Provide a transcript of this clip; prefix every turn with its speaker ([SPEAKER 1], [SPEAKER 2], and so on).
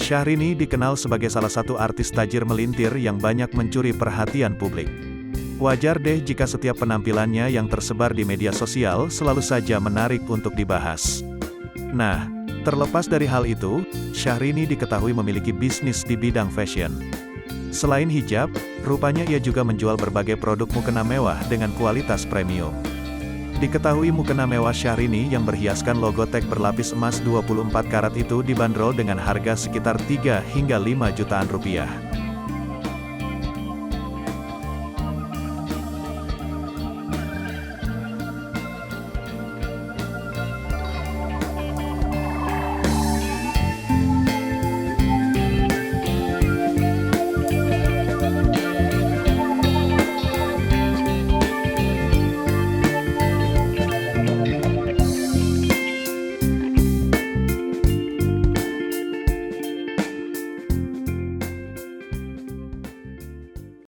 [SPEAKER 1] Syahrini dikenal sebagai salah satu artis tajir melintir yang banyak mencuri perhatian publik. Wajar deh jika setiap penampilannya yang tersebar di media sosial selalu saja menarik untuk dibahas. Nah, terlepas dari hal itu, Syahrini diketahui memiliki bisnis di bidang fashion. Selain hijab, rupanya ia juga menjual berbagai produk mukena mewah dengan kualitas premium. Diketahui mukena mewah Syahrini yang berhiaskan logo tag berlapis emas 24 karat itu dibanderol dengan harga sekitar 3 hingga 5 jutaan rupiah.